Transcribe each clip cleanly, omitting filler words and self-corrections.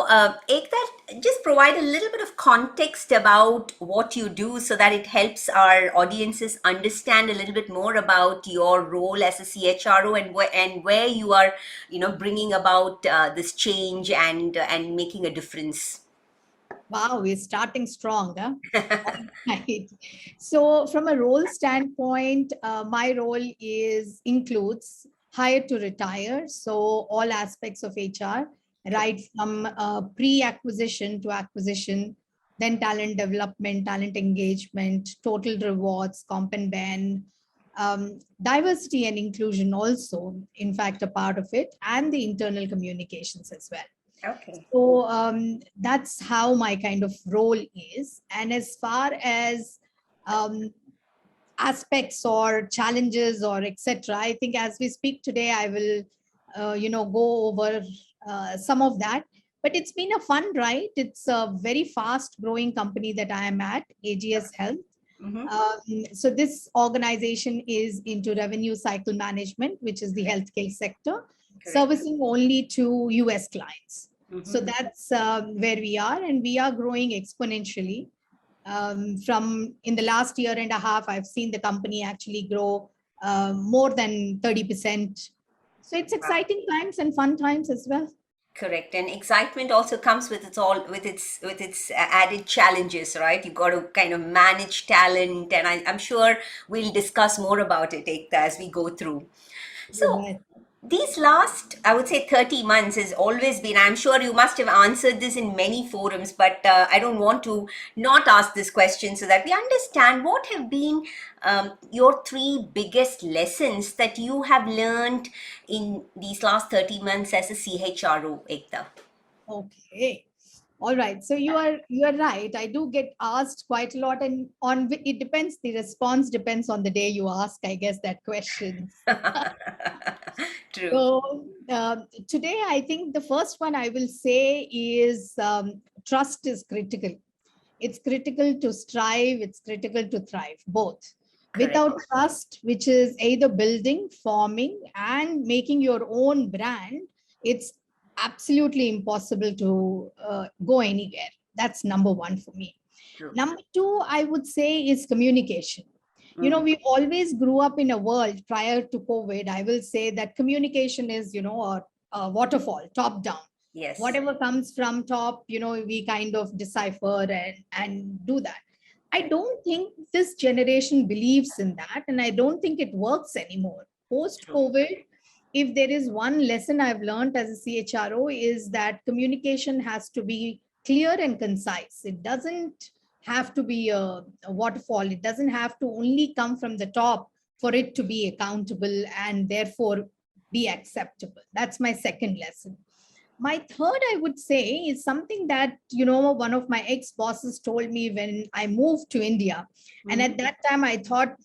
Ekta, just provide a little bit of context about what you do so that it helps our audiences understand a little bit more about your role as a CHRO and where you are, bringing about this change and making a difference. Wow, we're starting strong, huh? Right. So from a role standpoint, my role includes hire to retire. So all aspects of HR, right from pre-acquisition to acquisition, then talent development, talent engagement, total rewards, comp and ben, diversity and inclusion also, in fact, a part of it, and the internal communications as well. Okay. So that's how my kind of role is. And as far as aspects or challenges or etc., I think as we speak today, I will, go over some of that. But it's been a fun ride. It's a very fast growing company that I am at, AGS Health. Mm-hmm. So this organization is into revenue cycle management, which is the healthcare sector, servicing only to US clients. So that's where we are, and we are growing exponentially. From in the last year and a half, I've seen the company actually grow more than 30%. So it's exciting times and fun times as well. Correct, and excitement also comes with its added challenges, right? You've got to kind of manage talent, and I'm sure we'll discuss more about it, Ekta, as we go through. So Right. these last, I would say, 30 months has always been, I'm sure you must have answered this in many forums, but I don't want to not ask this question so that we understand what have been your three biggest lessons that you have learned in these last 30 months as a CHRO, Ekta. Okay. All right. So you are right. I do get asked quite a lot, and it depends. The response depends on the day you ask, I guess, that question. True. So today, I think the first one I will say is trust is critical. It's critical to strive. It's critical to thrive, both. Correct. Without trust, which is either building, forming, and making your own brand, it's absolutely impossible to go anywhere. That's number one for me. True. Number two, I would say, is communication. We always grew up in a world prior to COVID. I will say that communication is, a waterfall, top down. Yes. Whatever comes from top, we kind of decipher and do that. I don't think this generation believes in that, and I don't think it works anymore. Post-COVID, if there is one lesson I've learned as a CHRO, is that communication has to be clear and concise. It doesn't have to be a waterfall. It doesn't have to only come from the top for it to be accountable and therefore be acceptable. That's my second lesson. My third, I would say, is something that, one of my ex-bosses told me when I moved to India. And at that time, I thought,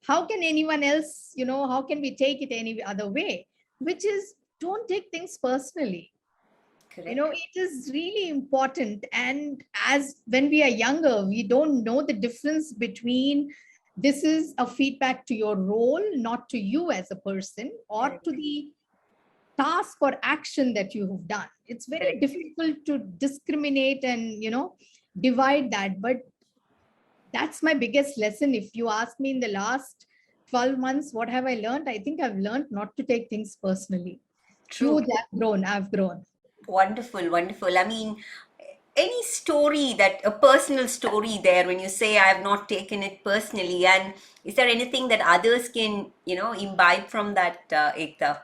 how can anyone else, how can we take it any other way? Which is, don't take things personally. Correct. It is really important. And as when we are younger, we don't know the difference between this is a feedback to your role, not to you as a person, or to the task or action that you have done. It's very difficult to discriminate and, divide that. But that's my biggest lesson. If you ask me in the last 12 months, what have I learned? I think I've learned not to take things personally. True. Huge, I've grown. Wonderful, wonderful. I mean, any story a personal story there when you say I have not taken it personally, and is there anything that others can, imbibe from that, Ekta?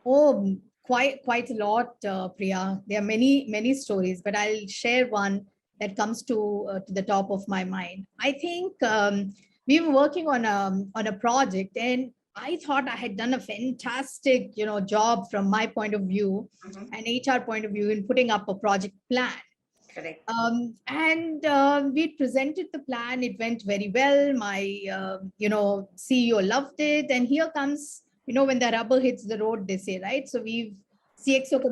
Oh, quite a lot, Priya. There are many stories, but I'll share one that comes to the top of my mind. I think we were working on a project, and I thought I had done a fantastic, job from my point of view, and HR point of view, in putting up a project plan. Correct. And we presented the plan. It went very well. My CEO loved it, and here comes, when the rubber hits the road, they say, right? So CXO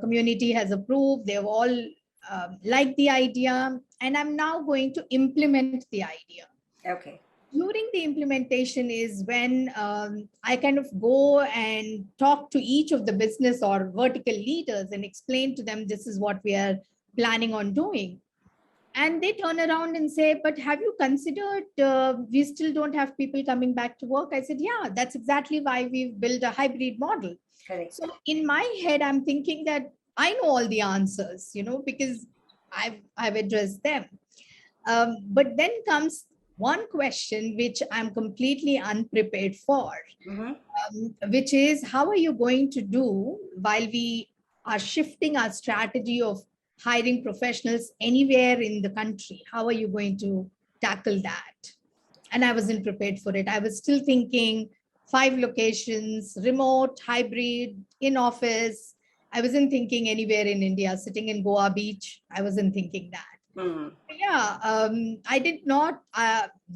community has approved. They've all liked the idea, and I'm now going to implement the idea. Okay. During the implementation is when I kind of go and talk to each of the business or vertical leaders and explain to them this is what we are planning on doing. And they turn around and say, but have you considered we still don't have people coming back to work? I said, yeah, that's exactly why we've built a hybrid model. Correct. So in my head, I'm thinking that I know all the answers, because I've addressed them. But then comes one question which I'm completely unprepared for, Mm-hmm. which is how are you going to do while we are shifting our strategy of hiring professionals anywhere in the country? How are you going to tackle that? And I wasn't prepared for it. I was still thinking 5 locations, remote, hybrid, in office. I wasn't thinking anywhere in India, sitting in Goa beach. I wasn't thinking that. Mm. Yeah, I did not,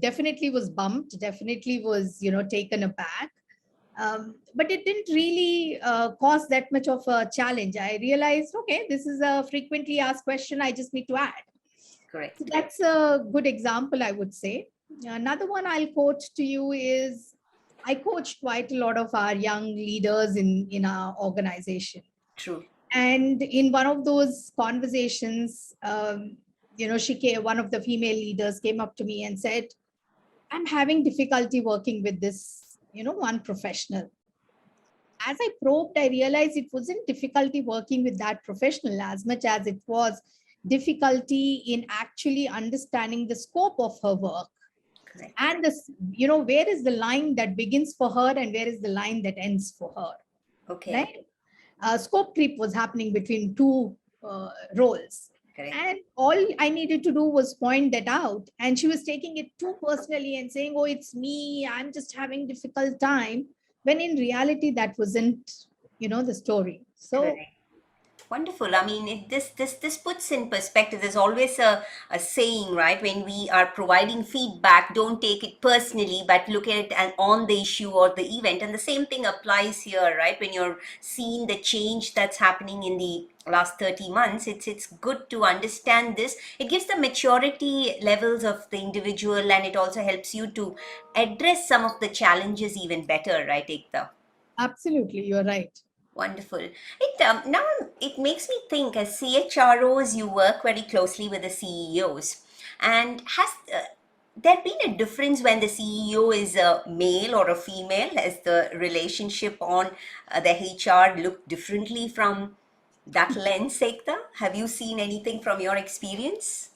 definitely was bumped, definitely was, taken aback. But it didn't really cause that much of a challenge. I realized, okay, this is a frequently asked question. I just need to add. So Correct. that's a good example, I would say. Another one I'll quote to you is I coached quite a lot of our young leaders in our organization. True. And in one of those conversations, one of the female leaders came up to me and said, I'm having difficulty working with this, one professional. As I probed, I realized it wasn't difficulty working with that professional as much as it was difficulty in actually understanding the scope of her work. Correct. And this, where is the line that begins for her and where is the line that ends for her, Okay. right? Scope creep was happening between two roles. Correct. And all I needed to do was point that out. And she was taking it too personally and saying, oh, it's me, I'm just having difficult time. When in reality, that wasn't, the story. So Correct. Wonderful. I mean, this puts in perspective. There's always a saying, right? When we are providing feedback, don't take it personally, but look at it on the issue or the event. And the same thing applies here, right? When you're seeing the change that's happening in the last 30 months, it's good to understand this. It gives the maturity levels of the individual, and it also helps you to address some of the challenges even better, right, Ekta? absolutely, you're right. Wonderful. It makes me think, as CHROs, you work very closely with the CEOs, and has there been a difference when the CEO is a male or a female? Has the relationship on the HR look differently from that lens, Ekta? Have you seen anything from your experience?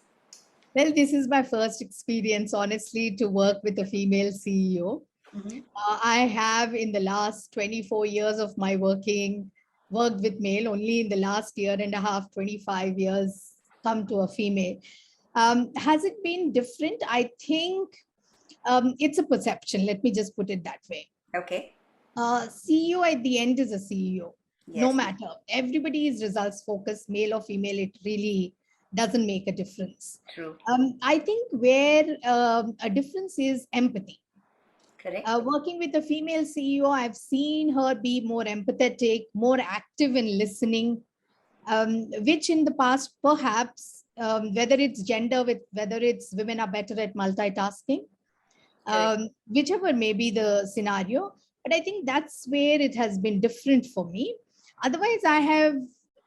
Well, this is my first experience, honestly, to work with a female CEO. Hmm. I have in the last 24 years of my worked with male, only in the last year and a half, 25 years, come to a female. Has it been different? I think it's a perception. Let me just put it that way. Okay. CEO at the end is a CEO, no Yes. matter. Everybody is results focused, male or female, it really doesn't make a difference. True. I think where a difference is empathy. Correct. Working with a female CEO, I've seen her be more empathetic, more active in listening, which in the past, perhaps, whether it's gender, whether it's women are better at multitasking, Correct. whichever may be the scenario. But I think that's where it has been different for me. Otherwise,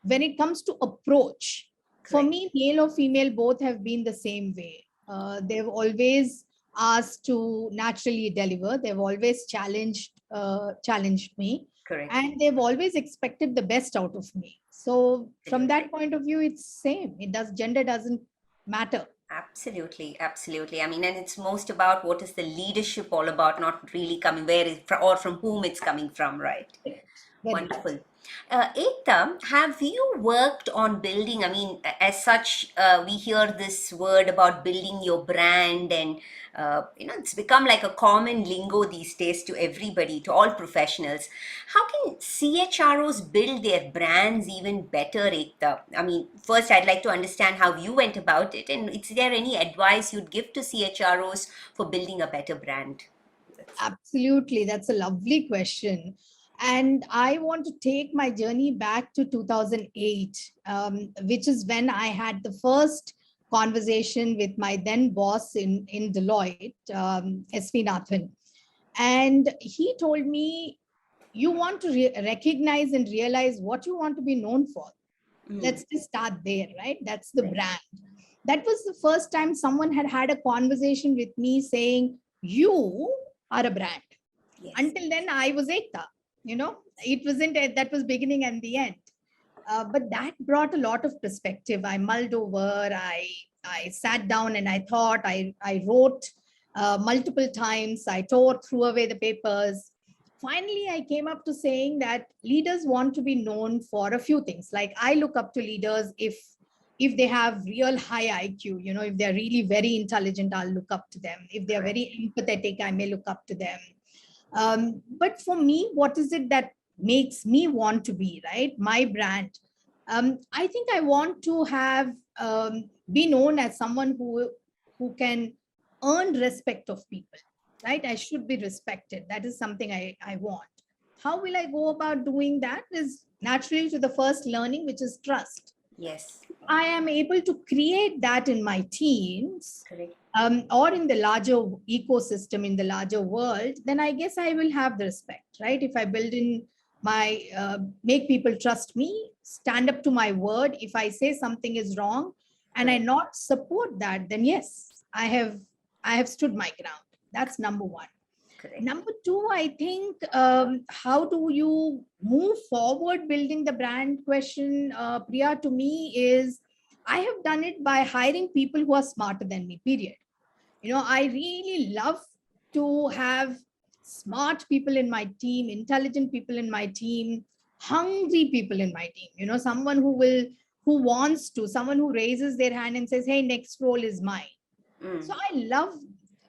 when it comes to approach, for Correct. me, male or female, both have been the same way. They've always asked to naturally deliver. They've always challenged me, Correct. and they've always expected the best out of me. So from Absolutely. that point of view, it's same. Gender doesn't matter. Absolutely, absolutely. I mean, and it's most about what is the leadership all about, not really coming where is or from whom it's coming from, right? Very right. Wonderful. Ekta, have you worked on building? I mean, as such, we hear this word about building your brand, and it's become like a common lingo these days to everybody, to all professionals. How can CHROs build their brands even better, Ekta? I mean, first, I'd like to understand how you went about it, and is there any advice you'd give to CHROs for building a better brand? Absolutely. That's a lovely question. And I want to take my journey back to 2008, which is when I had the first conversation with my then boss in Deloitte, SV Nathan. And he told me, you want to recognize and realize what you want to be known for. Let's just start there, right? That's the brand. That was the first time someone had a conversation with me saying, you are a brand. Yes. Until then, I was Ekta. It wasn't, that was beginning and the end. But that brought a lot of perspective. I mulled over, I sat down and I thought, I wrote multiple times, I threw away the papers. Finally, I came up to saying that leaders want to be known for a few things. Like, I look up to leaders if they have real high IQ, if they're really very intelligent, I'll look up to them. If they're very empathetic, I may look up to them. But for me, what is it that makes me want to be, right? My brand. I think I want to have be known as someone who can earn respect of people, right? I should be respected. That is something I want. How will I go about doing that? Is naturally to the first learning, which is trust. Yes. I am able to create that in my teams, or in the larger ecosystem, in the larger world, then I guess I will have the respect, right? If I build in my, make people trust me, stand up to my word. If I say something is wrong and I not support that, then yes, I have stood my ground. That's number one. Correct. Number two, I think, how do you move forward building the brand question, Priya, to me is, I have done it by hiring people who are smarter than me, period. I really love to have smart people in my team, intelligent people in my team, hungry people in my team, someone who wants to, someone who raises their hand and says, hey, next role is mine. So I love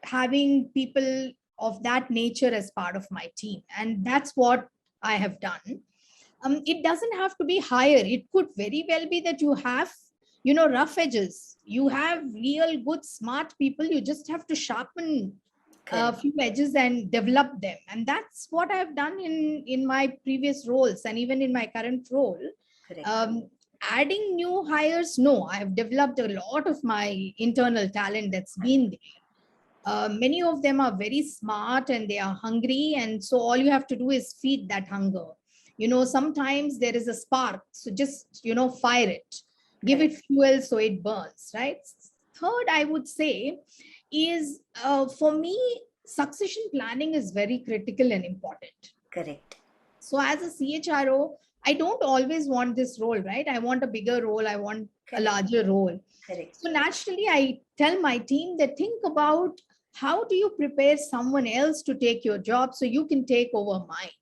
having people of that nature as part of my team. And that's what I have done. It doesn't have to be higher. It could very well be that you have, rough edges. You have real good, smart people. You just have to sharpen a few edges and develop them. And that's what I've done in my previous roles and even in my current role. Adding new hires, no, I have developed a lot of my internal talent that's been there. Many of them are very smart and they are hungry. And so all you have to do is feed that hunger. Sometimes there is a spark. So just, fire it, give it fuel so it burns, right? Third, I would say is, for me, succession planning is very critical and important. Correct. So as a CHRO, I don't always want this role, right? I want a bigger role. I want a larger role. Correct. So naturally, I tell my team that think about how do you prepare someone else to take your job so you can take over mine.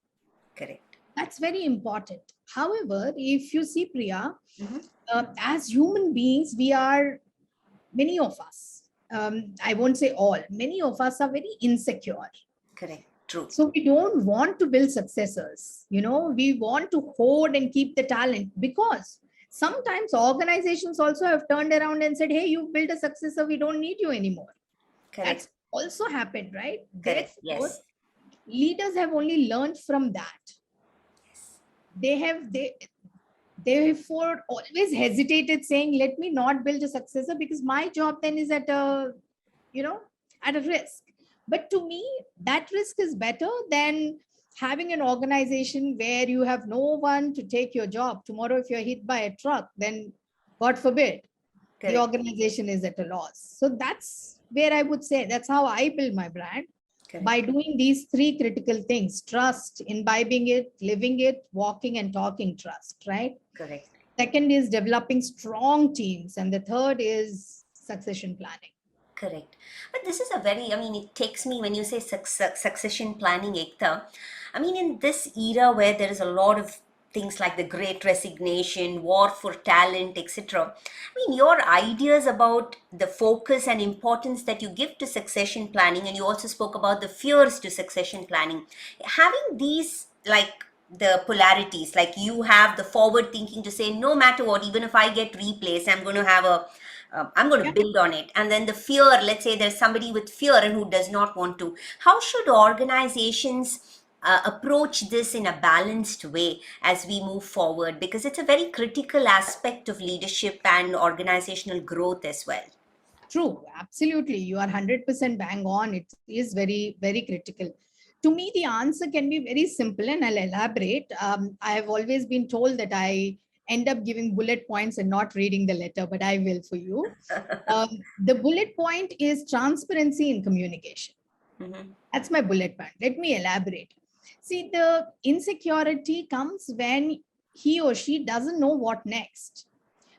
Correct. That's very important. However, if you see, Priya, as human beings, we are, many of us, I won't say all, many of us are very insecure. Correct. True. So we don't want to build successors. We want to hoard and keep the talent, because sometimes organizations also have turned around and said, hey, you built a successor, we don't need you anymore. Correct. That's also happened, right? Correct. Therefore, yes. Leaders have only learned from that. Yes. They therefore always hesitated saying, let me not build a successor because my job then is at a risk. But to me, that risk is better than having an organization where you have no one to take your job. Tomorrow, if you're hit by a truck, then God forbid, the organization is at a loss. So that's where I would say that's how I build my brand. Correct. By doing these three critical things: trust, imbibing it, living it, walking and talking trust, right? Correct. Second is developing strong teams. And the third is succession planning. Correct. But this is a very, it takes me, when you say succession planning, Ekta, in this era where there is a lot of things like the great resignation, war for talent, etc. Your ideas about the focus and importance that you give to succession planning, and you also spoke about the fears to succession planning, having these, like, the polarities, like you have the forward thinking to say, no matter what, even if I get replaced, I'm going to build on it. And then the fear, let's say there's somebody with fear and who does not want to. How should organizations approach this in a balanced way as we move forward, because it's a very critical aspect of leadership and organizational growth as well. True, absolutely. You are 100% bang on. It is very, very critical. To me, the answer can be very simple, and I'll elaborate. I have always been told that I end up giving bullet points and not reading the letter, but I will for you. The bullet point is transparency in communication. Mhm. That's my bullet point. Let me elaborate. See, the insecurity comes when he or she doesn't know what next.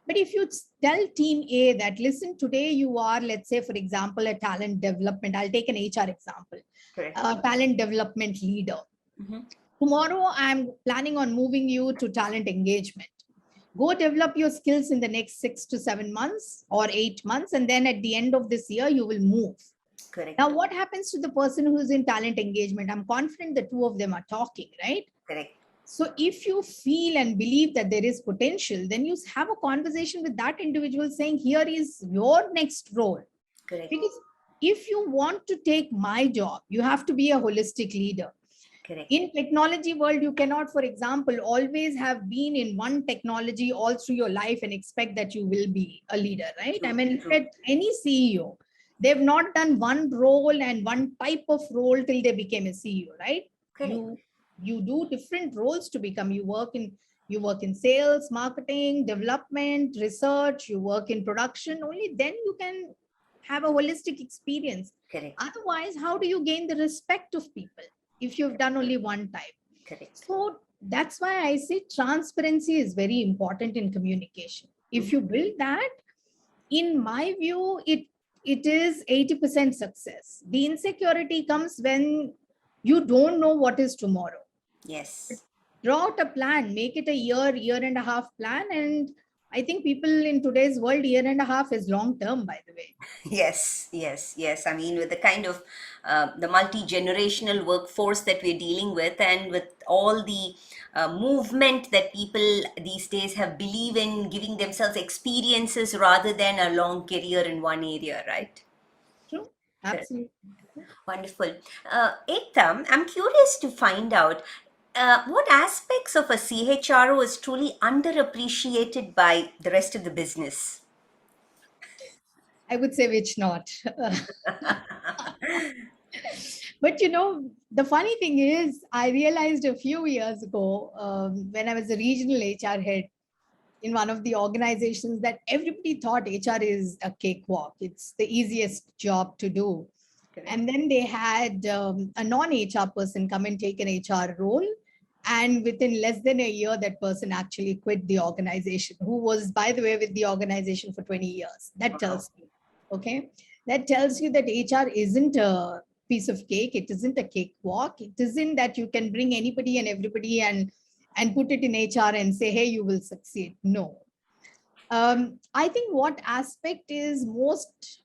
But if you tell team A that, listen, today you are, let's say, for example, a talent development, I'll take an HR example, Correct. a talent development leader. Mhm. Tomorrow, I'm planning on moving you to talent engagement. Go develop your skills in the next 6 to 7 months or 8 months. And then at the end of this year, you will move. Now, Correct. what happens to the person who's in talent engagement? I'm confident the two of them are talking, right? Correct. So if you feel and believe that there is potential, then you have a conversation with that individual saying, here is your next role. Correct. Because if you want to take my job, you have to be a holistic leader. Correct. In technology world, you cannot, for example, always have been in one technology all through your life and expect that you will be a leader, right? I True. mean, look True. at any CEO. They've not done one role and one type of role till they became a CEO, right? Correct. You do different roles to become. You work in sales, marketing, development, research, you work in production. Only then you can have a holistic experience. Correct. Otherwise, how do you gain the respect of people if you've done only one type? Correct. So that's why I say transparency is very important in communication. If you build that, in my view, it is 80% success. The insecurity comes when you don't know what is tomorrow. Yes. Draw out a plan, make it a year and a half plan. And I think people in today's world, year and a half is long term, by the way. Yes, yes, yes. I mean, with the kind of the multi-generational workforce that we're dealing with, and with all the movement that people these days have believe in giving themselves experiences rather than a long career in one area, right? True. Correct. Absolutely. Wonderful. Ekta, I'm curious to find out what aspects of a CHRO is truly underappreciated by the rest of the business. I would say which not. But the funny thing is, I realized a few years ago when I was a regional HR head in one of the organizations that everybody thought HR is a cakewalk. It's the easiest job to do. Correct. And then they had a non-HR person come and take an HR role. And within less than a year, that person actually quit the organization, who was, by the way, with the organization for 20 years. That Wow. tells you, okay? That tells you that HR isn't a piece of cake. It isn't a cakewalk. It isn't that you can bring anybody and everybody and put it in HR and say, hey, you will succeed. No. I think what aspect is most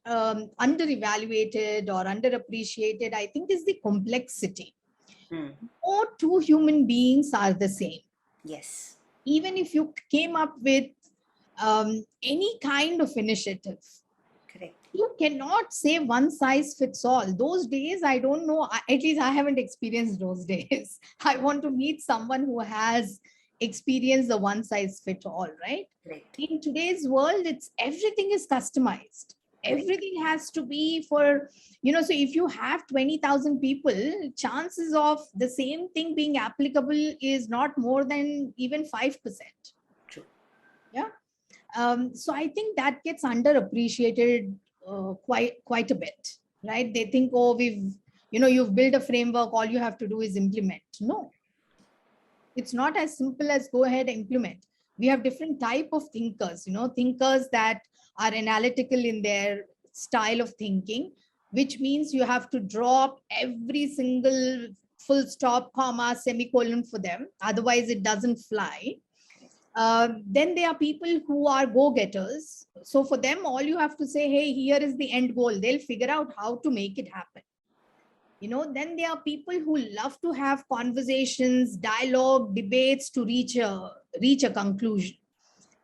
under-evaluated or underappreciated, I think, is the complexity. Hmm. No two human beings are the same. Yes. Even if you came up with any kind of initiative, Correct. you cannot say one size fits all. Those days, I don't know, at least I haven't experienced those days. I want to meet someone who has experienced the one size fit all, right? Correct. In today's world, it's everything is customized. Correct. Everything has to be for, so if you have 20,000 people, chances of the same thing being applicable is not more than even 5%. True. Yeah. So I think that gets underappreciated quite a bit, right? They think, oh, you've built a framework, all you have to do is implement. No, it's not as simple as go ahead and implement. We have different type of thinkers, thinkers that are analytical in their style of thinking, which means you have to drop every single full stop, comma, semicolon for them. Otherwise, it doesn't fly. Then there are people who are go-getters. So for them, all you have to say, hey, here is the end goal. They'll figure out how to make it happen. Then there are people who love to have conversations, dialogue, debates to reach a conclusion.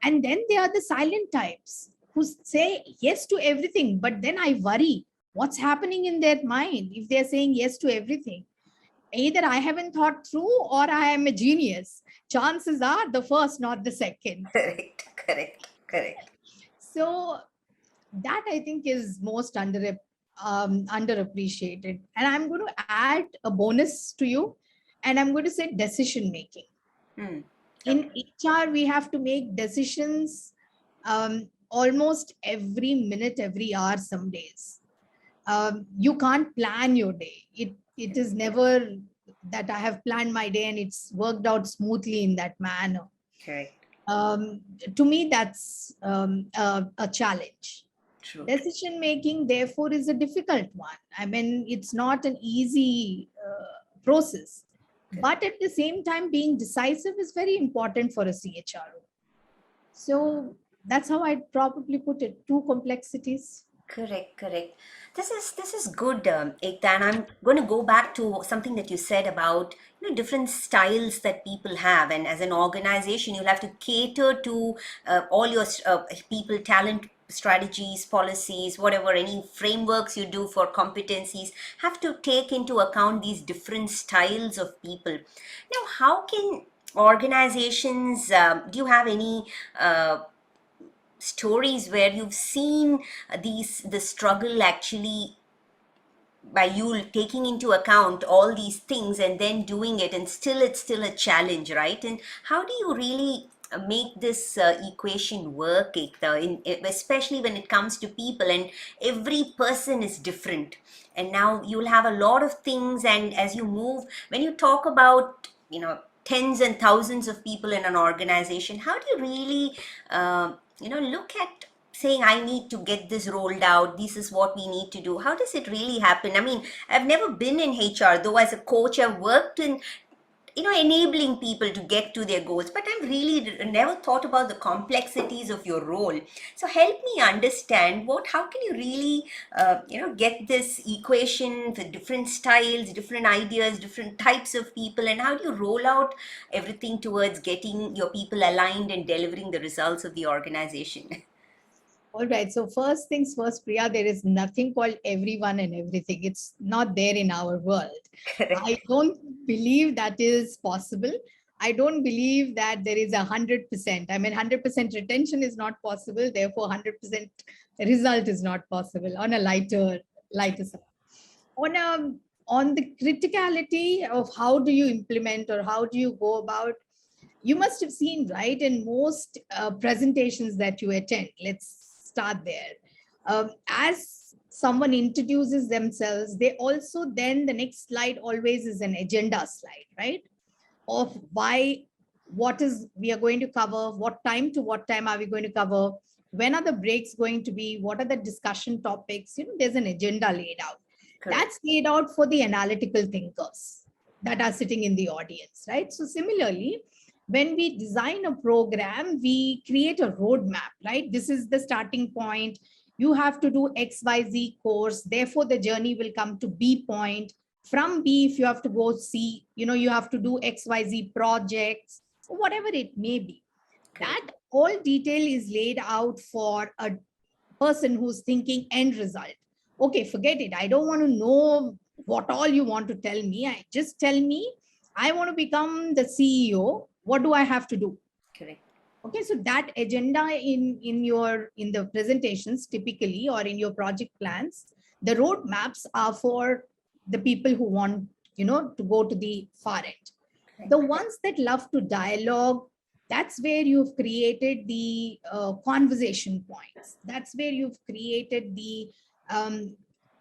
And then there are the silent types who say yes to everything, but then I worry what's happening in their mind if they're saying yes to everything. either I haven't thought through or I am a genius. Chances are the first, not the second. Correct. So that I think is most underappreciated. And I'm going to add a bonus to you, and I'm going to say decision making. Hmm. In Okay. HR, we have to make decisions almost every minute, every hour, some days. You can't plan your day. It is never that I have planned my day and it's worked out smoothly in that manner. Correct. To me, that's a challenge. True. Decision making, therefore, is a difficult one. I mean, it's not an easy process. Correct. But at the same time, being decisive is very important for a CHRO. So that's how I'd probably put it. Two complexities. Correct. This is good, Ekta, and I'm going to go back to something that you said about different styles that people have, and as an organization, you'll have to cater to all your people, talent strategies, policies, whatever, any frameworks you do for competencies have to take into account these different styles of people. Now, how can organizations? Do you have any? Stories where you've seen the struggle actually by you taking into account all these things and then doing it, and still it's still a challenge, right? And how do you really make this equation work, Ekta, especially when it comes to people, and every person is different, and now you'll have a lot of things, and as you move, when you talk about tens and thousands of people in an organization, how do you really look at saying, I need to get this rolled out, this is what we need to do? How does it really happen? I mean, I've never been in HR, though as a coach I've worked in enabling people to get to their goals, but I've really never thought about the complexities of your role. So help me understand, how can you really get this equation for different styles, different ideas, different types of people, and how do you roll out everything towards getting your people aligned and delivering the results of the organization? All right. So first things first, Priya, there is nothing called everyone and everything. It's not there in our world. I Correct. don't believe that is possible. I don't believe that there is 100%. I mean, 100% retention is not possible. Therefore, 100% result is not possible on a lighter side. On on the criticality of how do you implement or how do you go about, you must have seen, right, in most presentations that you attend. Let's start there. As someone introduces themselves, they also, then the next slide always is an agenda slide, right, of why, what is we are going to cover, what time to what time are we going to cover, when are the breaks going to be, what are the discussion topics. There's an agenda laid out. Correct. That's laid out for the analytical thinkers that are sitting in the audience, right? So similarly, when we design a program, we create a roadmap, right? This is the starting point. You have to do XYZ course. Therefore, the journey will come to B point. From B, if you have to go C, you have to do XYZ projects, whatever it may be. Correct. That all detail is laid out for a person who's thinking end result. Okay, forget it. I don't want to know what all you want to tell me. I just tell me, I want to become the CEO. What do I have to do? Correct. Okay, so that agenda in the presentations typically, or in your project plans, the roadmaps are for the people who want to go to the far end. The ones that love to dialogue, that's where you've created the conversation points. That's where you've created the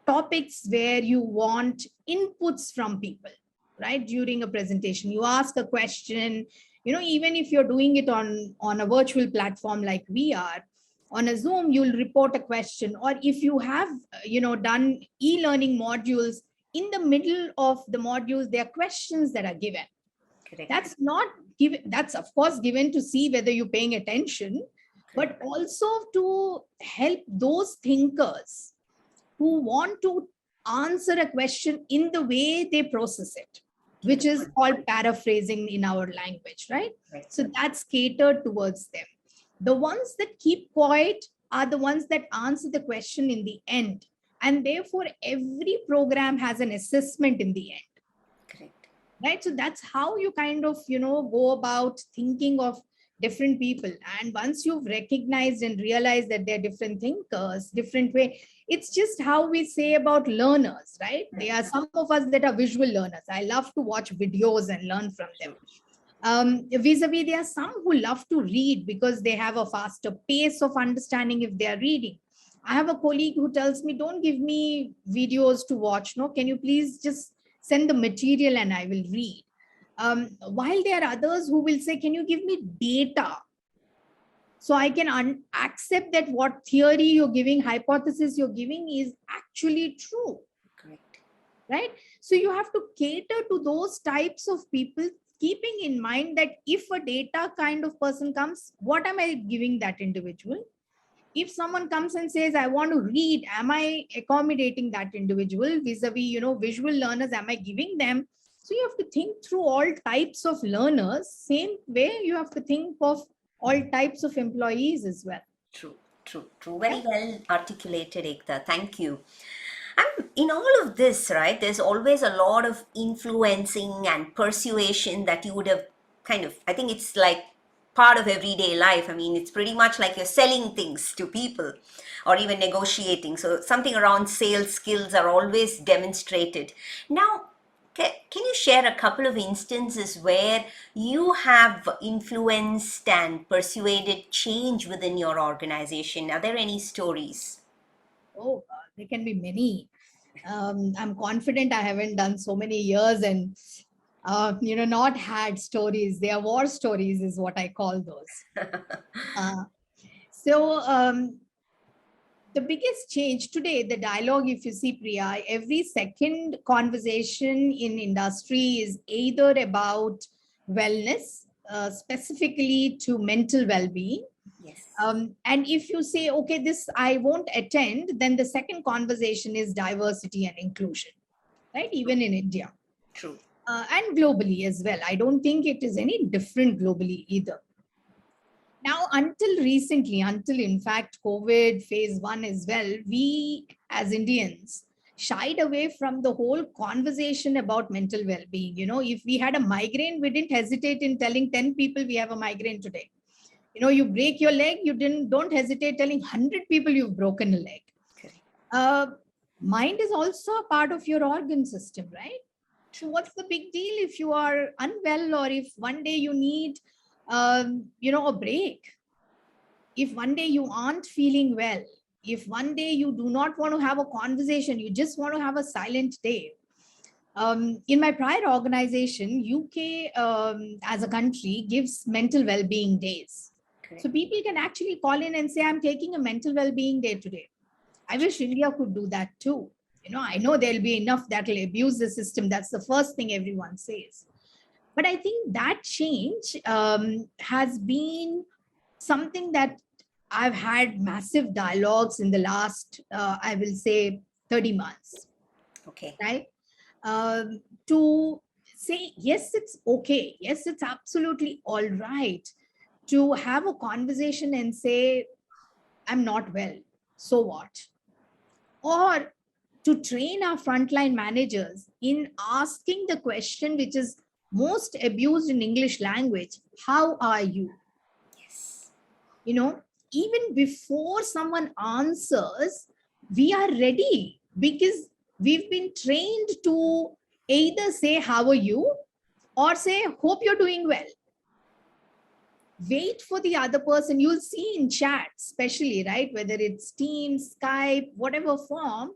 topics where you want inputs from people, right? During a presentation, you ask a question, even if you're doing it on a virtual platform like we are, on a Zoom, you'll report a question. Or if you have, done e-learning modules, in the middle of the modules, there are questions that are given. Correct. That's not given, that's of course given to see whether you're paying attention, but Correct. also to help those thinkers who want to answer a question in the way they process it, which Correct. is called paraphrasing in our language, right? Right. So that's catered towards them. The ones that keep quiet are the ones that answer the question in the end. And therefore, every program has an assessment in the end. Correct. right? So that's how you kind of, go about thinking of different people. And once you've recognized and realized that they're different thinkers, different way, it's just how we say about learners, right? There are some of us that are visual learners. I love to watch videos and learn from them. Vis-a-vis, there are some who love to read because they have a faster pace of understanding if they are reading. I have a colleague who tells me, don't give me videos to watch. No, can you please just send the material and I will read. While there are others who will say, can you give me data so I can accept that what theory you're giving, hypothesis you're giving is actually true. Correct. Right? So you have to cater to those types of people, keeping in mind that if a data kind of person comes, what am I giving that individual? If someone comes and says, I want to read, am I accommodating that individual? Vis-a-vis, visual learners, am I giving them? So you have to think through all types of learners. Same way you have to think of all types of employees as well. True, true, true. Very well articulated, Ekta. Thank you. And in all of this, right, there's always a lot of influencing and persuasion that you would have kind of, I think it's like part of everyday life. I mean, it's pretty much like you're selling things to people or even negotiating. So something around sales skills are always demonstrated. Now, can you share a couple of instances where you have influenced and persuaded change within your organization? Are there any stories? Oh, there can be many. I'm confident I haven't done so many years and, not had stories. They are war stories is what I call those. So the biggest change today, the dialogue, if you see, Priya, every second conversation in industry is either about wellness, specifically to mental well-being. Yes. And if you say, okay, this I won't attend, then the second conversation is diversity and inclusion, right? Even in India. True. And globally as well. I don't think it is any different globally either. Now, until recently, until in fact COVID phase 1 as well, we as Indians shied away from the whole conversation about mental well-being. If we had a migraine, we didn't hesitate in telling 10 people we have a migraine today. You break your leg, you don't hesitate telling 100 people you've broken a leg. Okay. Mind is also a part of your organ system, right? So what's the big deal if you are unwell or if one day you need, a break? If one day you aren't feeling well, if one day you do not want to have a conversation, you just want to have a silent day. In my prior organization, UK as a country gives mental well-being days. Okay. So people can actually call in and say, I'm taking a mental well-being day today. I wish India could do that too. I know there'll be enough that will abuse the system. That's the first thing everyone says. But I think that change has been something that I've had massive dialogues in the last, I will say, 30 months. Okay. Right? To say, yes, it's okay. Yes, it's absolutely all right to have a conversation and say, I'm not well. So what? Or to train our frontline managers in asking the question which is most abused in English language, how are you? Yes. Even before someone answers, we are ready because we've been trained to either say, how are you? Or say, hope you're doing well. Wait for the other person. You'll see in chat, especially, right? Whether it's Teams, Skype, whatever form,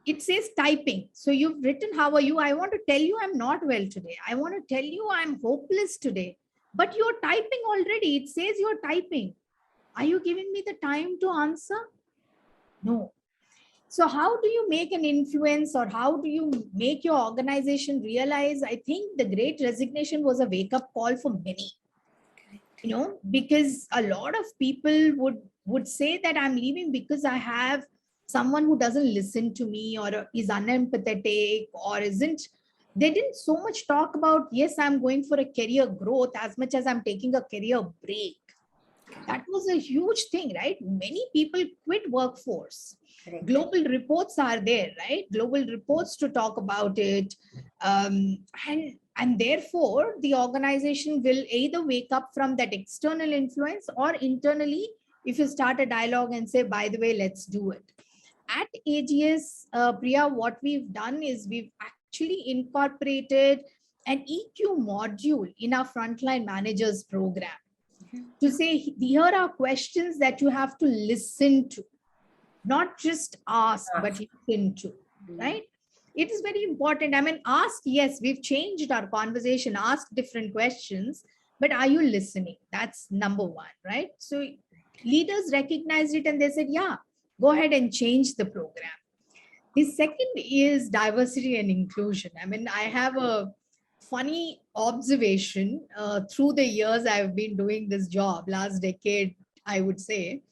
it says typing. So you've written, how are you? I want to tell you I'm not well today. I want to tell you I'm hopeless today. But you're typing already. It says you're typing. Are you giving me the time to answer? No. So how do you make an influence or how do you make your organization realize? I think the great resignation was a wake-up call for many. Because a lot of people would say that I'm leaving because I have someone who doesn't listen to me or is unempathetic or isn't. They didn't so much talk about, yes, I'm going for a career growth as much as I'm taking a career break. That was a huge thing, right? Many people quit workforce. Correct. Global reports are there, right? Global reports to talk about it. And therefore, the organization will either wake up from that external influence, or internally, if you start a dialogue and say, by the way, let's do it. At AGS, Priya, what we've done is we've actually incorporated an EQ module in our frontline managers program to say, here are questions that you have to listen to, not just ask, but listen to, right? It is very important. I mean, ask, yes, we've changed our conversation, ask different questions, but are you listening? That's number one, right? So leaders recognized it and they said, yeah, go ahead and change the program. The second is diversity and inclusion. I mean, I have a funny observation through the years I've been doing this job, last decade, I would say.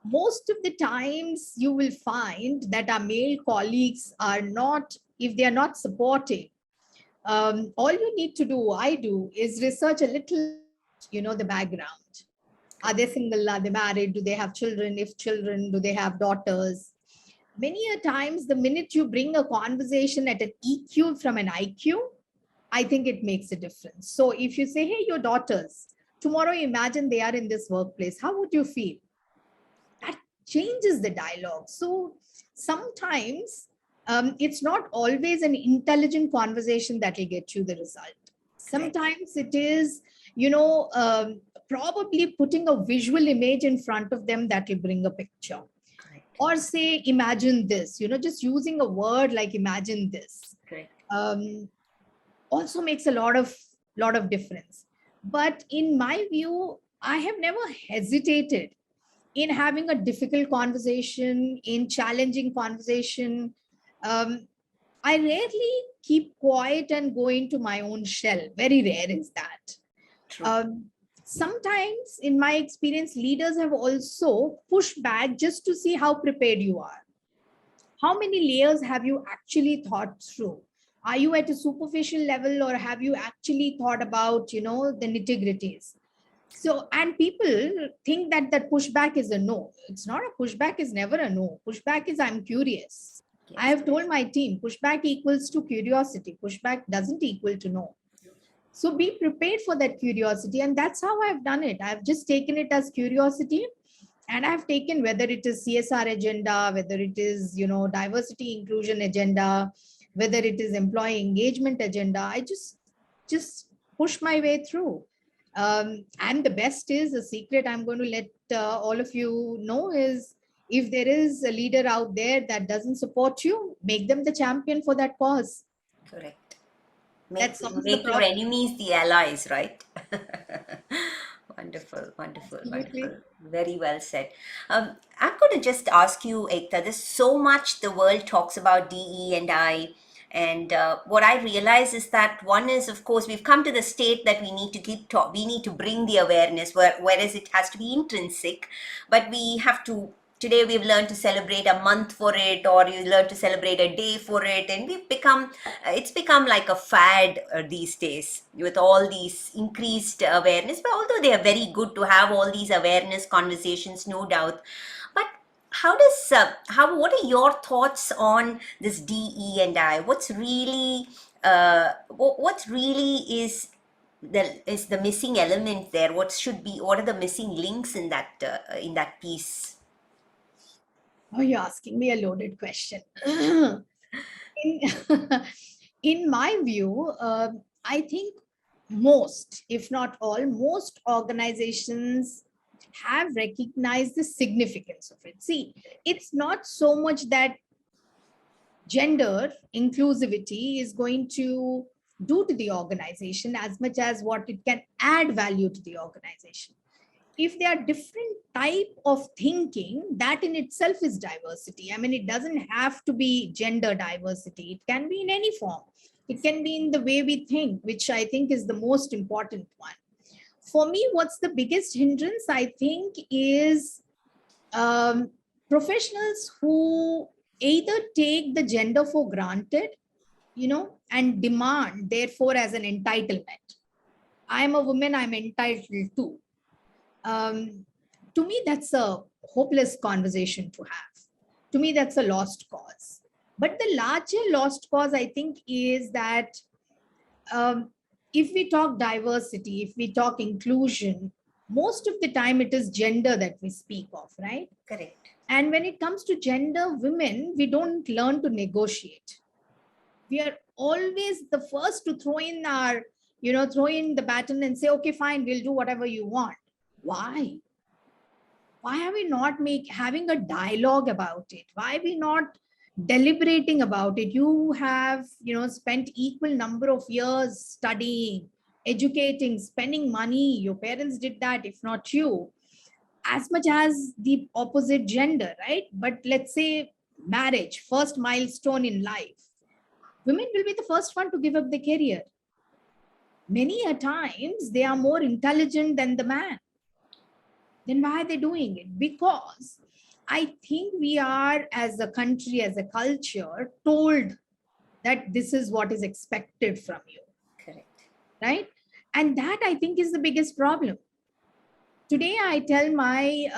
Most of the times you will find that our male colleagues are not, if they are not supporting, all you need to do, I do, is research a little, the background. Are they single? Are they married? Do they have children? If children, do they have daughters? Many a times, the minute you bring a conversation at an EQ from an IQ, I think it makes a difference. So if you say, hey, your daughters, tomorrow imagine they are in this workplace, how would you feel? That changes the dialogue. So sometimes it's not always an intelligent conversation that will get you the result. Sometimes it is, probably putting a visual image in front of them that will bring a picture. Or say, imagine this, just using a word like imagine this. Also makes a lot of difference. But in my view, I have never hesitated in having a difficult conversation, in challenging conversation. I rarely keep quiet and go into my own shell. Very rare is that. Sometimes, in my experience, leaders have also pushed back just to see how prepared you are. How many layers have you actually thought through? Are you at a superficial level, or have you actually thought about, the nitty-gritties? So, and people think that pushback is a no. It's not a pushback, is never a no. Pushback is I'm curious. Yes. I have told my team, pushback equals to curiosity. Pushback doesn't equal to no. So be prepared for that curiosity. And that's how I've done it. I've just taken it as curiosity. And I've taken, whether it is CSR agenda, whether it is, diversity inclusion agenda, whether it is employee engagement agenda, I just push my way through. And the best is, a secret I'm going to let all of you know is, if there is a leader out there that doesn't support you, make them the champion for that cause. Correct. Make your enemies the allies, right? Wonderful, wonderful, Absolutely. wonderful. Very well said. I'm going to just ask you, Ekta, there's so much the world talks about DE&I. And what I realize is that one is, of course, we've come to the state that we need to we need to bring the awareness, whereas it has to be intrinsic, but we have to. Today we've learned to celebrate a month for it, or you learn to celebrate a day for it, and it's become like a fad these days with all these increased awareness. But although they are very good to have all these awareness conversations, no doubt, but what are your thoughts on this DE&I? What's really is the missing element there? What are the missing links in that piece? Oh, you're asking me a loaded question. In my view, I think most, if not all, most organizations have recognized the significance of it. See, it's not so much that gender inclusivity is going to do to the organization as much as what it can add value to the organization. If they are different type of thinking, that in itself is diversity. I mean, it doesn't have to be gender diversity. It can be in any form. It can be in the way we think, which I think is the most important one. For me, what's the biggest hindrance, I think, is professionals who either take the gender for granted, and demand, therefore, as an entitlement. I'm a woman, I'm entitled to. To me, that's a hopeless conversation to have. To me, that's a lost cause. But the larger lost cause, I think, is that um, if we talk diversity, if we talk inclusion, most of the time it is gender that we speak of, right? Correct. And when it comes to gender, women, we don't learn to negotiate. We are always the first to throw in our, throw in the baton and say, okay, fine, we'll do whatever you want. Why? Why are we not having a dialogue about it? Why are we not deliberating about it? You have, spent equal number of years studying, educating, spending money. Your parents did that, if not you, as much as the opposite gender, right? But let's say marriage, first milestone in life. Women will be the first one to give up the career. Many a times they are more intelligent than the man. Then why are they doing it? Because I think we are, as a country, as a culture, told that this is what is expected from you. Correct. Right? And that, I think, is the biggest problem. Today, I tell my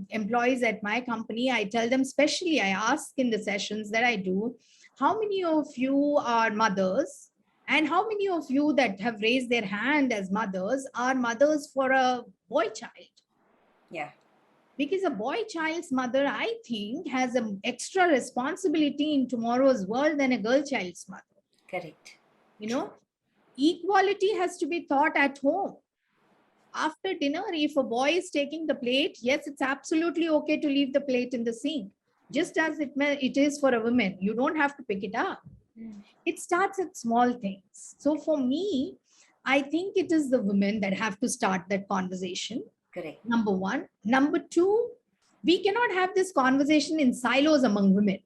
employees at my company, I tell them, especially I ask in the sessions that I do, how many of you are mothers, and how many of you that have raised their hand as mothers are mothers for a boy child? Yeah. Because a boy child's mother, I think, has an extra responsibility in tomorrow's world than a girl child's mother. Correct. Equality has to be taught at home. After dinner, if a boy is taking the plate, yes, it's absolutely okay to leave the plate in the sink, just as it is for a woman. You don't have to pick it up. It starts at small things. So for me, I think it is the women that have to start that conversation. Correct. Number one. Number two, we cannot have this conversation in silos among women.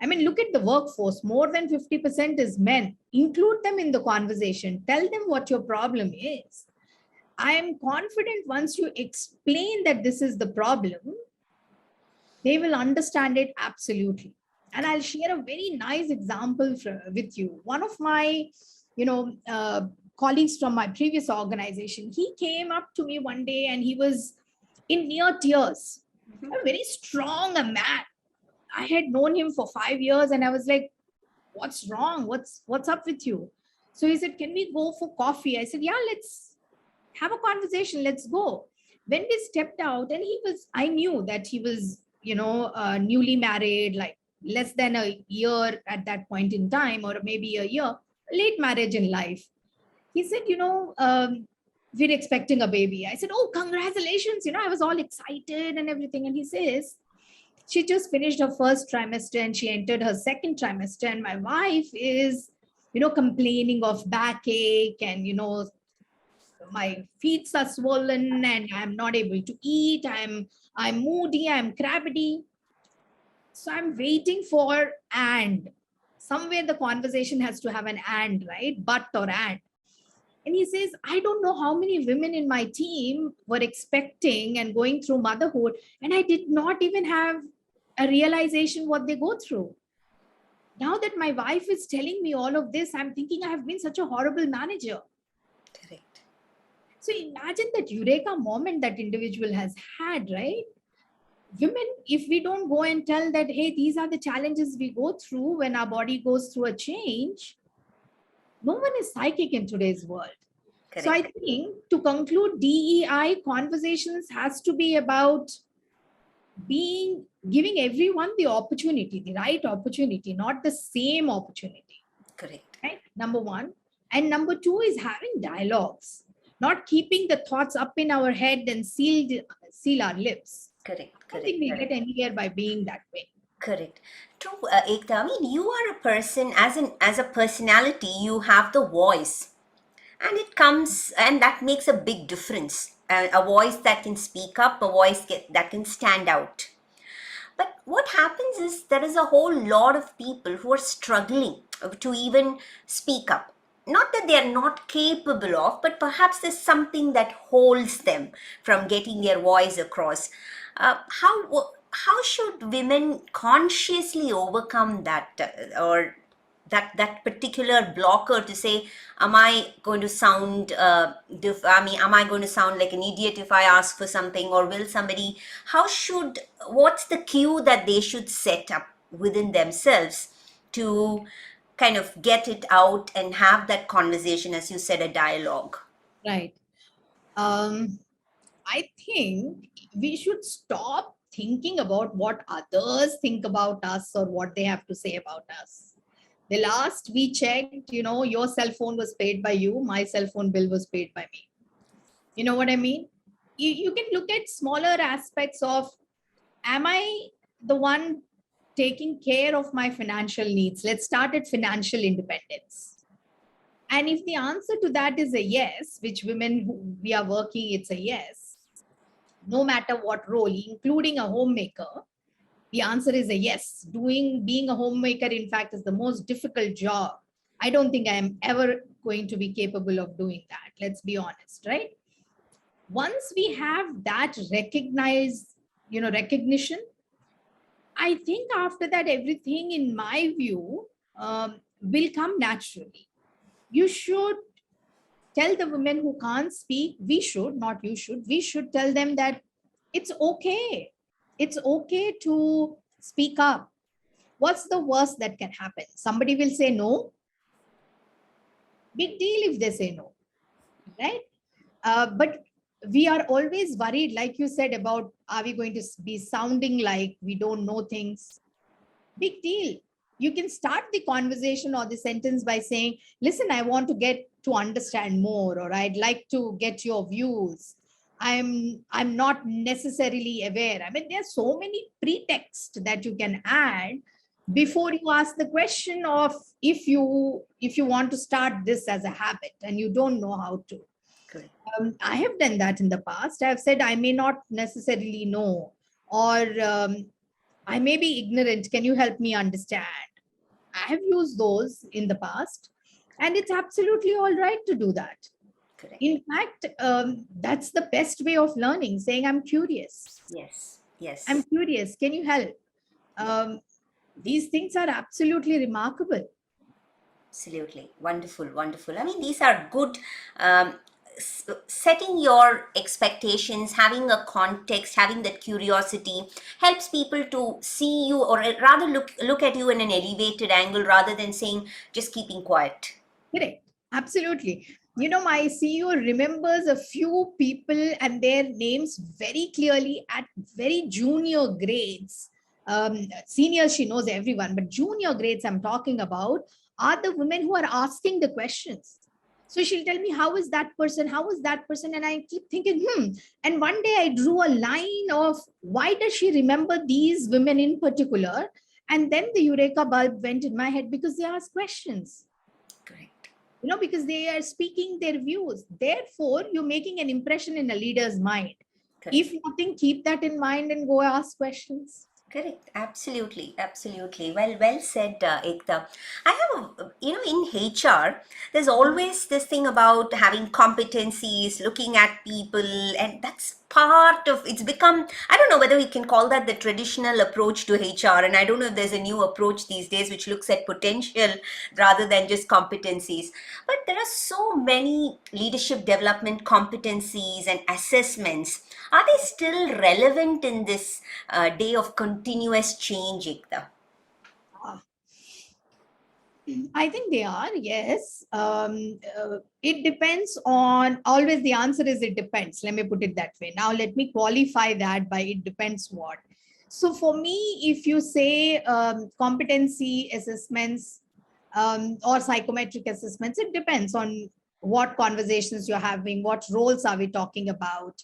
I mean, look at the workforce. More than 50% is men. Include them in the conversation. Tell them what your problem is. I am confident once you explain that this is the problem, they will understand it absolutely. And I'll share a very nice example with you. One of my, colleagues from my previous organization, he came up to me one day and he was in near tears. A very strong a man. I had known him for 5 years and I was like, what's wrong? What's up with you? So he said, can we go for coffee? I said, yeah, let's have a conversation. Let's go. When we stepped out, and I knew that he was, newly married, like less than a year at that point in time, or maybe a year, late marriage in life. He said, we're expecting a baby. I said, oh, congratulations. I was all excited and everything. And he says, she just finished her first trimester and she entered her second trimester. And my wife is, complaining of backache and, my feet are swollen and I'm not able to eat. I'm moody, I'm crabby. So I'm waiting for and. Somewhere the conversation has to have an and, right? But or and. And he says, I don't know how many women in my team were expecting and going through motherhood, and I did not even have a realization what they go through. Now that my wife is telling me all of this, I'm thinking I have been such a horrible manager. Correct. So imagine that eureka moment that individual has had, right? Women, if we don't go and tell that, hey, these are the challenges we go through when our body goes through a change, no one is psychic in today's world. Correct. So I think to conclude, DEI conversations has to be about giving everyone the opportunity, the right opportunity, not the same opportunity. Correct. Right? Number one. And number two is having dialogues, not keeping the thoughts up in our head and seal our lips. Correct. I don't think we Correct. get anywhere by being that way. Correct. True, Ekta. I mean, you are a person, as a personality, you have the voice, and it comes, and that makes a big difference. A voice that can speak up, a voice that can stand out. But what happens is there is a whole lot of people who are struggling to even speak up. Not that they are not capable of, but perhaps there's something that holds them from getting their voice across. How should women consciously overcome that, or that particular blocker to say, am I going to sound am I going to sound like an idiot if I ask for something, or will somebody, what's the cue that they should set up within themselves to kind of get it out and have that conversation, as you said, a dialogue? Right. I think we should stop thinking about what others think about us or what they have to say about us. The last we checked, your cell phone was paid by you, my cell phone bill was paid by me. You know what I mean? You can look at smaller aspects of, am I the one taking care of my financial needs? Let's start at financial independence. And if the answer to that is a yes, which women who we are working, it's a yes, no matter what role, including a homemaker, the answer is a yes. Being a homemaker, in fact, is the most difficult job. I don't think I am ever going to be capable of doing that. Let's be honest, right? Once we have that recognition, I think after that, everything, in my view, will come naturally. You should tell the women who can't speak, we should, not you should, we should tell them that it's okay. It's okay to speak up. What's the worst that can happen? Somebody will say no. Big deal if they say no, right? But we are always worried, like you said, about are we going to be sounding like we don't know things? Big deal. You can start the conversation or the sentence by saying, listen, I want to get to understand more, or I'd like to get your views. I'm not necessarily aware. I mean, there's so many pretexts that you can add before you ask the question of, if you want to start this as a habit and you don't know how to. Correct. I have done that in the past. I've said I may not necessarily know, or I may be ignorant. Can you help me understand? I have used those in the past, and it's absolutely all right to do that. Correct. In fact, that's the best way of learning, saying, I'm curious. Yes. Yes. I'm curious. Can you help? These things are absolutely remarkable. Absolutely. Wonderful. Wonderful. I mean, these are good. Setting your expectations, having a context, having that curiosity helps people to see you, or rather look at you in an elevated angle, rather than saying just keeping quiet. Correct. Absolutely. My CEO remembers a few people and their names very clearly at very junior grades. Senior, she knows everyone, but junior grades I'm talking about are the women who are asking the questions. So she'll tell me, how is that person? How is that person? And I keep thinking, And one day I drew a line of, why does she remember these women in particular? And then the eureka bulb went in my head, because they ask questions. Correct. Because they are speaking their views. Therefore, you're making an impression in a leader's mind. Correct. If nothing, keep that in mind and go ask questions. Correct. Absolutely. Absolutely. Well said, Ekta. I have, in HR, there's always this thing about having competencies, looking at people, and that's part of it's become, I don't know whether we can call that the traditional approach to HR. And I don't know if there's a new approach these days which looks at potential rather than just competencies. But there are so many leadership development competencies and assessments. Are they still relevant in this day of continuous change, Ekta? I think they are, yes. It depends on, always the answer is it depends. Let me put it that way. Now, let me qualify that by it depends what. So for me, if you say competency assessments or psychometric assessments, it depends on what conversations you're having, what roles are we talking about.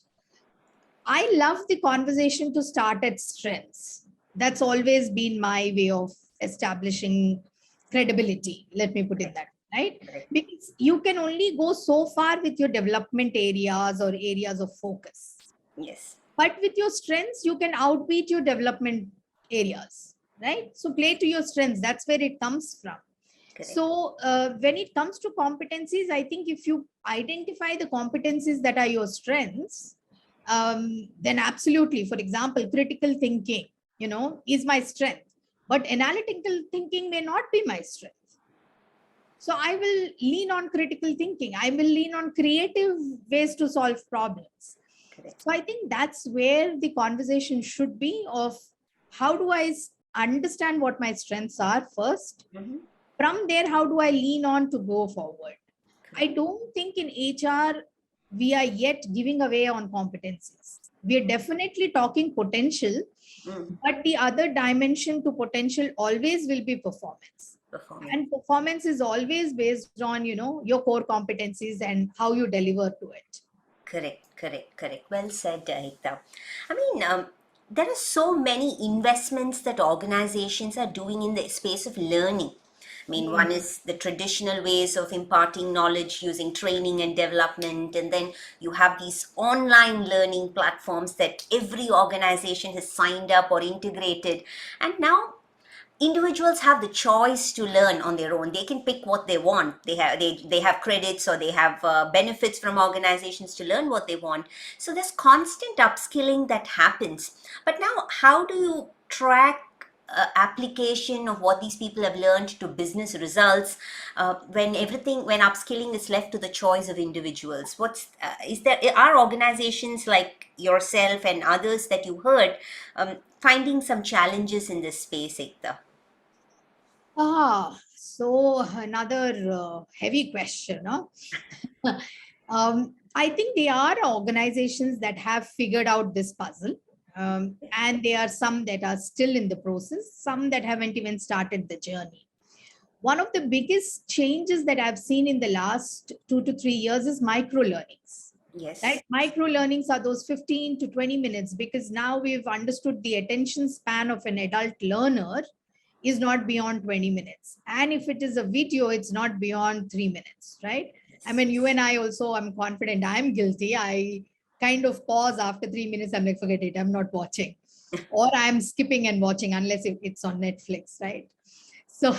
I love the conversation to start at strengths. That's always been my way of establishing credibility. Let me put it that way, right? Because you can only go so far with your development areas or areas of focus. Yes. But with your strengths, you can outbeat your development areas, right? So play to your strengths. That's where it comes from. Correct. So when it comes to competencies, I think if you identify the competencies that are your strengths, then absolutely, for example, critical thinking, is my strength, but analytical thinking may not be my strength. So I will lean on critical thinking. I will lean on creative ways to solve problems. Correct. So I think that's where the conversation should be of how do I understand what my strengths are first. Mm-hmm. From there, how do I lean on to go forward? I don't think in HR we are yet giving away on competencies. We are definitely talking potential, Mm. but the other dimension to potential always will be performance. Performance. And performance is always based on, your core competencies and how you deliver to it. Correct. Well said, Ekta. I mean, there are so many investments that organizations are doing in the space of learning. I mean, one Mm. is the traditional ways of imparting knowledge using training and development, and then you have these online learning platforms that every organization has signed up or integrated. And now individuals have the choice to learn on their own. They can pick what they want. They have credits, or they have benefits from organizations to learn what they want. So there's constant upskilling that happens. But now, how do you track application of what these people have learned to business results, when upskilling is left to the choice of individuals? Are organizations like yourself and others that you heard finding some challenges in this space, Ekta? So another heavy question. Huh? I think there are organizations that have figured out this puzzle. And there are some that are still in the process, some that haven't even started the journey. One of the biggest changes that I've seen in the last 2 to 3 years is micro learnings. Yes. Right? Micro learnings are those 15 to 20 minutes because now we've understood the attention span of an adult learner is not beyond 20 minutes. And if it is a video, it's not beyond 3 minutes, right? I Yes. mean, you and I also, I'm confident I'm guilty. I kind of pause after 3 minutes. I'm like, forget it, I'm not watching. Or I'm skipping and watching unless it's on Netflix, right? So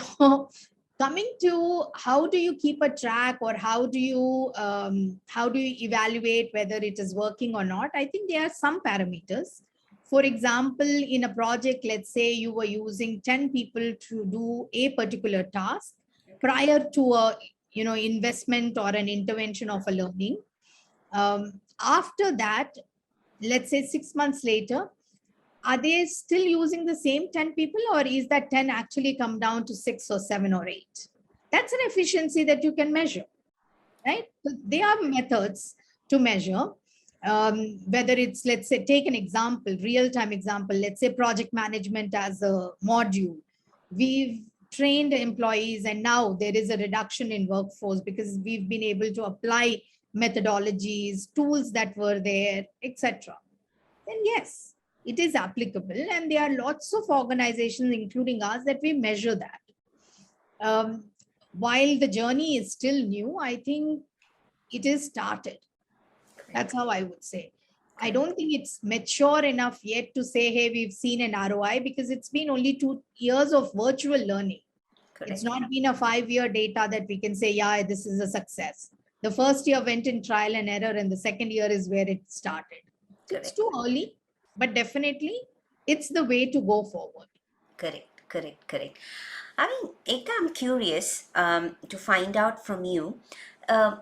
coming to how do you keep a track, or how do you evaluate whether it is working or not? I think there are some parameters. For example, in a project, let's say you were using 10 people to do a particular task prior to a investment or an intervention of a learning. After that, let's say 6 months later, are they still using the same 10 people, or is that 10 actually come down to 6 or 7 or 8? That's an efficiency that you can measure, right? So there are methods to measure. Whether it's, let's say, take an example, real-time example, let's say project management as a module. We've trained employees and now there is a reduction in workforce because we've been able to apply methodologies, tools that were there, etc. Then yes, it is applicable. And there are lots of organizations, including us, that we measure that. While the journey is still new, I think it is started. That's how I would say. I don't think it's mature enough yet to say, hey, we've seen an ROI, because it's been only 2 years of virtual learning. It's Correct. not been a 5-year data that we can say, yeah, this is a success. The first year went in trial and error, and the second year is where it started. So it's Correct. too early, but definitely it's the way to go forward. Correct. I mean, Ekta, I'm curious to find out from you. Uh,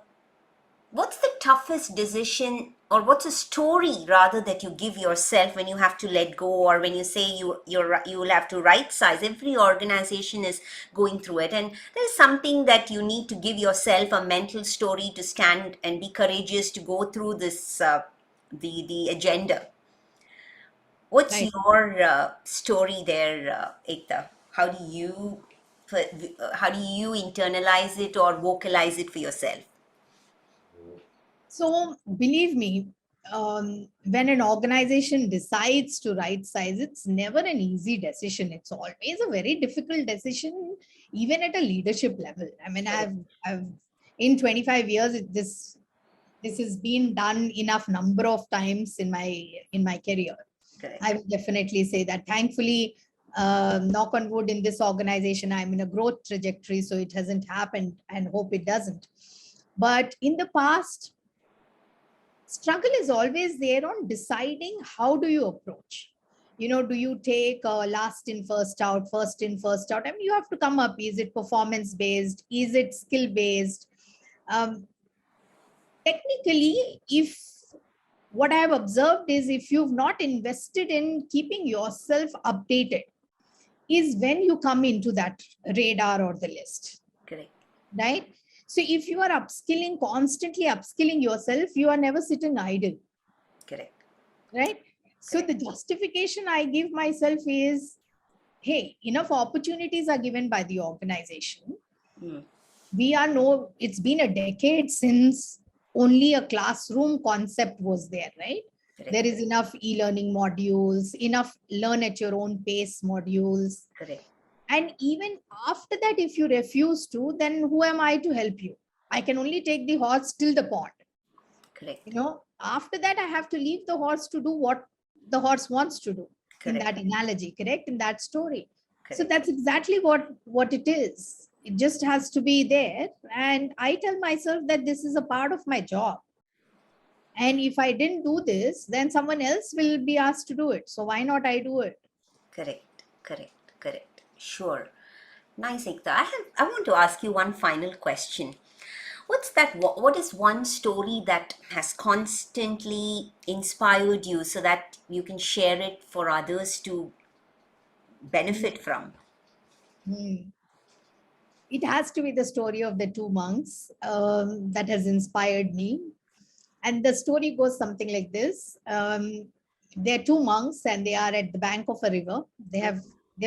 what's the toughest decision, or what's a story rather, that you give yourself when you have to let go, or when you say you will have to right size? Every organization is going through it, and there's something that you need to give yourself a mental story to stand and be courageous to go through this the agenda. What's Right. your story there, Ekta? How do you internalize it or vocalize it for yourself? So believe me, when an organization decides to right size, it's never an easy decision. It's always a very difficult decision, even at a leadership level. I mean, I've in 25 years, this has been done enough number of times in my career. Correct. I will definitely say that. Thankfully, knock on wood, in this organization, I'm in a growth trajectory, so it hasn't happened, and hope it doesn't. But in the past, struggle is always there on deciding how do you approach. Do you take last in, first out, first in, first out? I mean, you have to come up. Is it performance based? Is it skill based? Um, Technically, if what I have observed is if you've not invested in keeping yourself updated, is when you come into that radar or the list, Correct. right? So if you are upskilling, constantly upskilling yourself, you are never sitting idle, Correct. right? So Correct. the justification I give myself is, hey, enough opportunities are given by the organization. Mm. It's been a decade since only a classroom concept was there, right? Correct. There is enough e-learning modules, enough learn at your own pace modules. Correct. And even after that, if you refuse to, then who am I to help you? I can only take the horse till the pond. Correct. After that, I have to leave the horse to do what the horse wants to do, in Correct. that analogy, correct? In that story. So Correct. that's exactly what it is. It just has to be there. And I tell myself that this is a part of my job. And if I didn't do this, then someone else will be asked to do it. So why not I do it? Correct. Correct. Correct. Sure. Nice, Ekta. I want to ask you one final question. What's that? What is one story that has constantly inspired you so that you can share it for others to benefit from? Hmm. It has to be the story of the two monks that has inspired me. And the story goes something like this. They're two monks and they are at the bank of a river. They're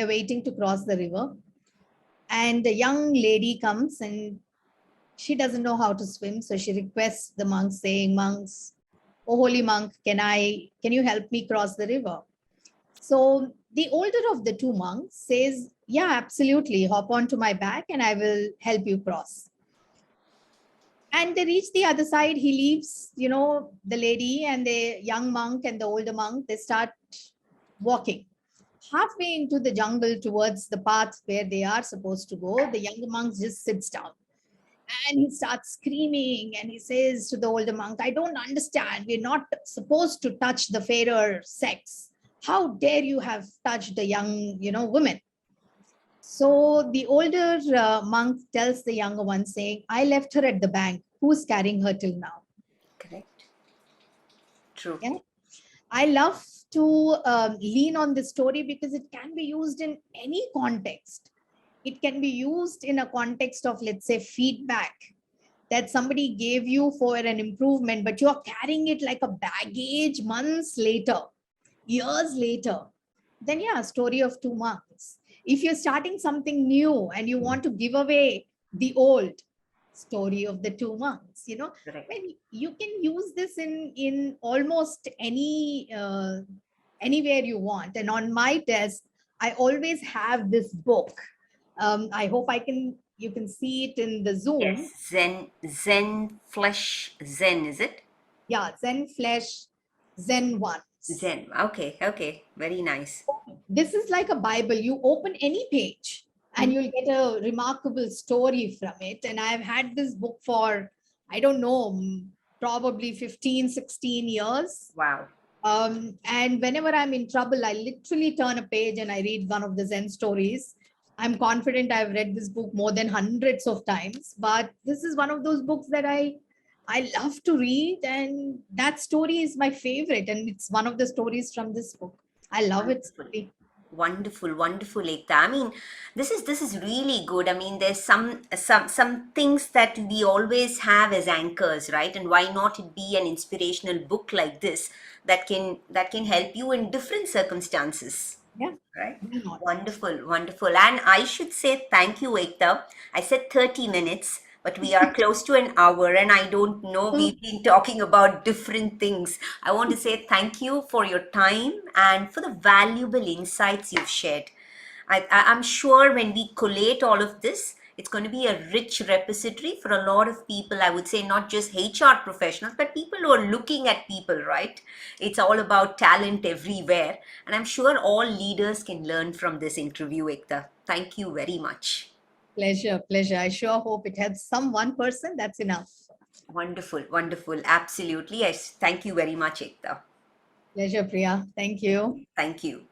waiting to cross the river. And a young lady comes and she doesn't know how to swim. So she requests the monks saying, monks, oh holy monk, can you help me cross the river? So the older of the two monks says, yeah, absolutely. Hop onto my back and I will help you cross. And they reach the other side. He leaves, the lady and the young monk and the older monk, they start walking. Halfway into the jungle towards the path where they are supposed to go, the younger monk just sits down and he starts screaming and he says to the older monk, I don't understand. We're not supposed to touch the fairer sex. How dare you have touched the young, woman? So the older monk tells the younger one saying, I left her at the bank. Who's carrying her till now? Correct. True. Yeah. I love to lean on this story because it can be used in any context. It can be used in a context of, let's say, feedback that somebody gave you for an improvement, but you're carrying it like a baggage months later, years later. Then, yeah, story of two months. If you're starting something new and you want to give away the old, story of the two months, Correct. when you can use this in almost anywhere you want. And on my desk, I always have this book. I hope you can see it in the Yes. Zoom. Zen, flesh, Zen, is it? Yeah, Zen Flesh, Zen Ones. Zen. Okay. Okay. Very nice. This is like a Bible. You open any page and Mhm. you'll get a remarkable story from it. And I've had this book for, I don't know, probably 15, 16 years. Wow. And whenever I'm in trouble, I literally turn a page and I read one of the Zen stories. I'm confident I've read this book more than hundreds of times, but this is one of those books that I love to read, and that story is my favorite, and it's one of the stories from this book. I love it. Wonderful. Wonderful, wonderful, Ekta. I mean, this is really good. I mean, there's some things that we always have as anchors, right? And why not it be an inspirational book like this that can help you in different circumstances. Yeah, Right. why not? Wonderful, wonderful. And I should say thank you, Ekta. I said 30 minutes, but we are close to an hour, and I don't know, we've been talking about different things. I want to say thank you for your time and for the valuable insights you've shared. I'm sure when we collate all of this, it's going to be a rich repository for a lot of people. I would say not just HR professionals, but people who are looking at people, right? It's all about talent everywhere. And I'm sure all leaders can learn from this interview, Ekta. Thank you very much. Pleasure, pleasure. I sure hope it helps some one person. That's enough. Wonderful, wonderful. Absolutely. Thank you very much, Ekta. Pleasure, Priya. Thank you. Thank you.